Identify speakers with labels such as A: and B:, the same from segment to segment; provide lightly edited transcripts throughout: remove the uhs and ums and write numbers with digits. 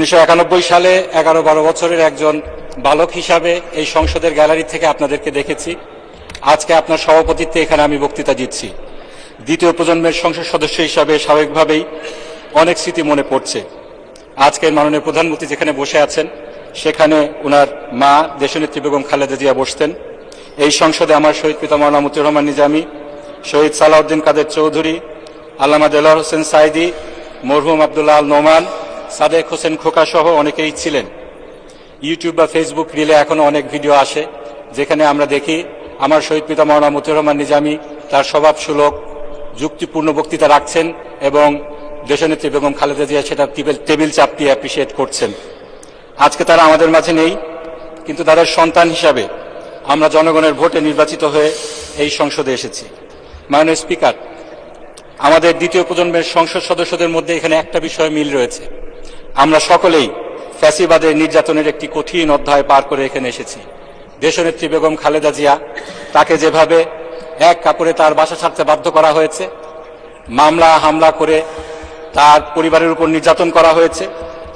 A: 1991 সালে 11-12 বছরের একজন বালক হিসাবে এই সংসদের গ্যালারি থেকে আপনাদেরকে দেখেছি। আজকে আপনার সভাপতিত্বে এখানে আমি বক্তৃতা দিচ্ছি। দ্বিতীয় প্রজন্মের সংসদ সদস্য হিসাবে স্বাভাবিকভাবেই অনেক স্মৃতি মনে পড়ছে। আজকের মাননীয় প্রধানমন্ত্রী যেখানে বসে আছেন সেখানে ওনার মা দেশনেত্রী বেগম খালেদা জিয়া বসতেন। এই সংসদে আমার শহীদ পিতা মাওলানা মতিউর রহমান নিজামী, শহীদ সালাউদ্দিন কাদের চৌধুরী, আল্লামা দেলোয়ার হোসেন সাইদি, মরহুম আব্দুল্লাহ আল নোমান, সাদেক হোসেন খোকা সহ অনেকেই ছিলেন। ইউটিউব বা ফেসবুক রিলে এখনো অনেক ভিডিও আসে যেখানে আমরা দেখি আমার শহীদ পিতা মাওলানা মতিউর রহমান নিজামী তার স্বভাবসুলভ যুক্তিপূর্ণ বক্তৃতা রাখছেন এবং দেশনেত্রী বেগম খালেদা জিয়া সেটা টেবিল চাপটিয়ে অ্যাপ্রিসিয়েট করছেন। আজকে তারা আমাদের মাঝে নেই, কিন্তু তাদের সন্তান হিসাবে আমরা জনগণের ভোটে নির্বাচিত হয়ে এই সংসদে এসেছি। মাননীয় স্পিকার, আমাদের দ্বিতীয় প্রজন্মের সংসদ সদস্যদের মধ্যে এখানে একটা বিষয় মিল রয়েছে। আমরা সকলেই ফ্যাসিবাদের নির্যাতনের একটি কঠিন অধ্যায় পার করে এখানে এসেছি। দেশনেত্রী বেগম খালেদা জিয়া, তাকে যেভাবে এক কাপড়ে তার বাসা ছাড়তে বাধ্য করা হয়েছে, মামলা হামলা করে তার পরিবারের উপর নির্যাতন করা হয়েছে,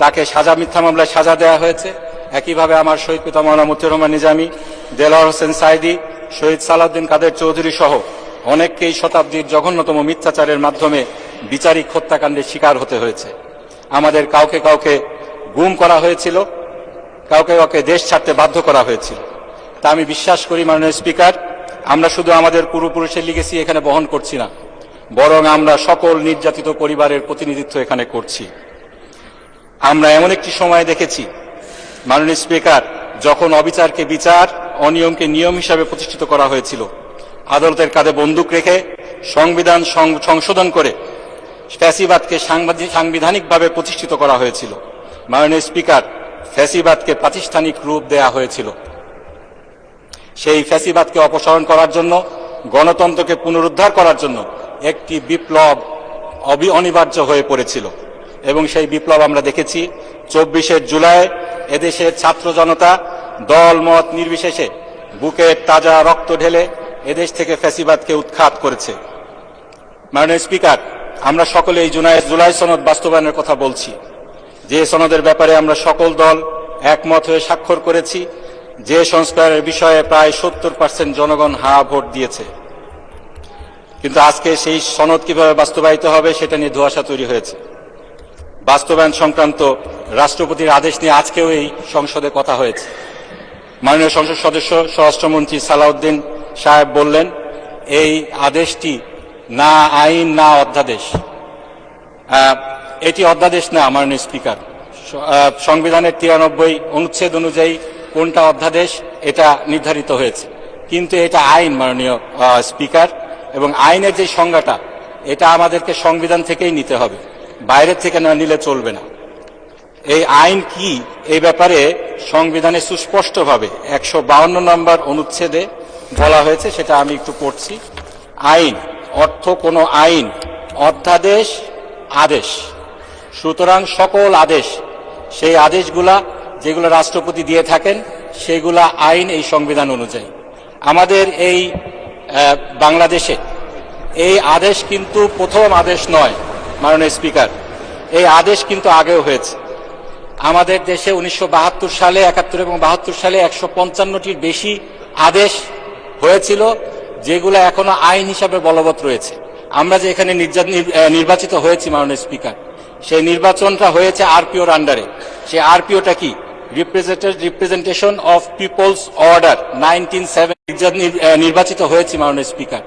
A: তাকে মিথ্যা মামলায় সাজা দেওয়া হয়েছে। একইভাবে আমার শহীদ পিতা মাওলানা মতিউর রহমান নিজামী, দেলোয়ার হোসেন সাইদি, শহীদ সালাউদ্দিন কাদের চৌধুরী সহ অনেককেই শতাব্দীর জঘন্যতম মিথ্যাচারের মাধ্যমে বিচারিক হত্যাকাণ্ডের শিকার হতে হয়েছে। আমাদের কাউকে কাউকে গুম করা হয়েছিল, কাউকে কাউকে দেশ ছাড়তে বাধ্য করা হয়েছিল। তা আমি বিশ্বাস করি মাননীয় স্পিকার, আমরা শুধু আমাদের পূর্বপুরুষের লিগেসি এখানে বহন করছি না, বরং আমরা সকল নির্যাতিত পরিবারের প্রতিনিধিত্ব এখানে করছি। আমরা এমন একটি সময় দেখেছি মাননীয় স্পিকার, যখন অবিচারকে বিচার, অনিয়মকে নিয়ম হিসাবে প্রতিষ্ঠিত করা হয়েছিল। আদালতের কাঁধে বন্দুক রেখে সংবিধান সংশোধন করে ফ্যাসিবাদকে সাংবিধানিকভাবে প্রতিষ্ঠিত করা হয়েছিল। মাননীয় স্পিকার, ফ্যাসিবাদকে প্রাতিষ্ঠানিক রূপ দেয়া হয়েছিল। সেই ফ্যাসিবাদকে অপসারণ করার জন্য, গণতন্ত্রকে পুনরুদ্ধার করার জন্য একটি বিপ্লব অনিবার্য হয়ে পড়েছিল এবং সেই বিপ্লব আমরা দেখেছি 24শে জুলাই এদেশের ছাত্র জনতা দল মত নির্বিশেষে বুকের তাজা রক্ত ঢেলে এদেশ থেকে ফ্যাসিবাদকে উৎখাত করেছে। মাননীয় স্পিকার, আমরা সকলে এই জুলাই সনদ বাস্তবায়নের কথা বলছি, যে সনদের ব্যাপারে আমরা সকল দল একমত হয়ে স্বাক্ষর করেছি, যে সংস্কারের বিষয়ে প্রায় 70% জনগণ হ্যাঁ ভোট দিয়েছে। কিন্তু আজকে সেই সনদ কিভাবে বাস্তবায়িত হবে সেটা নিয়ে ধোঁয়াশা তৈরি হয়েছে। বাস্তবায়ন সংক্রান্ত রাষ্ট্রপতির আদেশ নিয়ে আজকেও এই সংসদে কথা হয়েছে। মাননীয় সংসদ সদস্য স্বরাষ্ট্রমন্ত্রী সালাউদ্দিন সাহেব বললেন, এই আদেশটি না আইন না অধ্যাদেশ। এটি অধ্যাদেশ না মাননীয় স্পিকার। সংবিধানের 93 অনুচ্ছেদ অনুযায়ী কোনটা অধ্যাদেশ এটা নির্ধারিত হয়েছে, কিন্তু এটা আইন মাননীয় স্পিকার। এবং আইনের যে সংজ্ঞাটা, এটা আমাদেরকে সংবিধান থেকেই নিতে হবে, বাইরের থেকে না নিলে চলবে না। এই আইন কি এই ব্যাপারে সংবিধানে সুস্পষ্টভাবে 152 নম্বর অনুচ্ছেদে বলা হয়েছে, সেটা আমি একটু পড়ছি। আইন অর্থ কোন আইন, অধ্যাদেশ, আদেশ। সুতরাং সকল আদেশ, সেই আদেশগুলা যেগুলো রাষ্ট্রপতি দিয়ে থাকেন সেগুলা আইন এই সংবিধান অনুযায়ী। আমাদের এই বাংলাদেশে এই আদেশ কিন্তু প্রথম আদেশ নয় মাননীয় স্পিকার, এই আদেশ কিন্তু আগেও হয়েছে। আমাদের দেশে 1972 সালে, 71 এবং 72 সালে 155টির বেশি আদেশ হয়েছিল, যেগুলো এখনো আইন হিসাবে বলবৎ রয়েছে। আমরা যে এখানে নির্বাচিত হয়েছি মাননীয় স্পিকার, সেই নির্বাচনটা হয়েছে আরপিওর আন্ডারে। সেই আরপিওটা কি? রিপ্রেজেন্টেশন অফ পিপলস অর্ডার 1970 নির্বাচিত হয়েছি মাননীয় স্পিকার।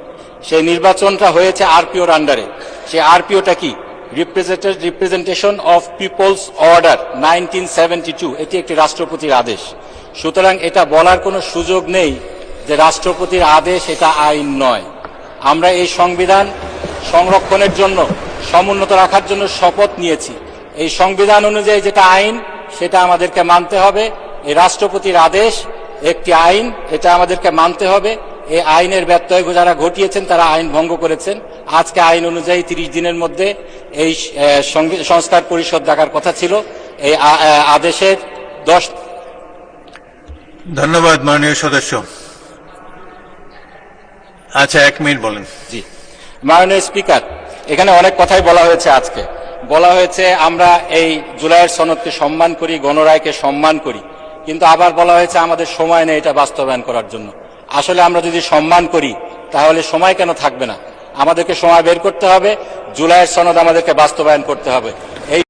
A: সেই নির্বাচনটা হয়েছে আরপিওর আন্ডারে। সেই আরপিওটা কি? Representation of peoples order 1972। এটি একটি রাষ্ট্রপতির আদেশ। সুতরাং এটা বলার কোনো সুযোগ নেই যে রাষ্ট্রপতির আদেশ এটা আইন নয়। আমরা এই সংবিধান সংরক্ষণের জন্য, সমুন্নত রাখার জন্য শপথ নিয়েছি। এই সংবিধান অনুযায়ী যেটা আইন সেটা আমাদেরকে মানতে হবে। এই রাষ্ট্রপতির আদেশ একটি আইন, এটা আমাদেরকে মানতে হবে। এই আইনের ব্যত্যয় যারা ঘটিয়েছেন তারা আইন ভঙ্গ করেছেন। আজকে আইন অনুযায়ী 30 দিনের মধ্যে এই সংস্কার পরিষদ ডাকার কথা ছিল। এই আদেশের 10।
B: ধন্যবাদ মাননীয় সদস্য। আচ্ছা, 1 মিনিট বলেন।
A: জি মাননীয় স্পিকার, এখানে অনেক কথাই বলা হয়েছে আজকে। বলা হয়েছে আমরা এই জুলাইয়ের সনদকে সম্মান করি, গণরায়কে সম্মান করি, কিন্তু আবার বলা হয়েছে আমাদের সময় নেই এটা বাস্তবায়ন করার জন্য। আসলে আমরা যদি সম্মান করি তাহলে সময় কেন থাকবে না? আমাদেরকে সময় বের করতে হবে, জুলাইয়ের সনদ আমাদেরকে বাস্তবায়ন করতে হবে।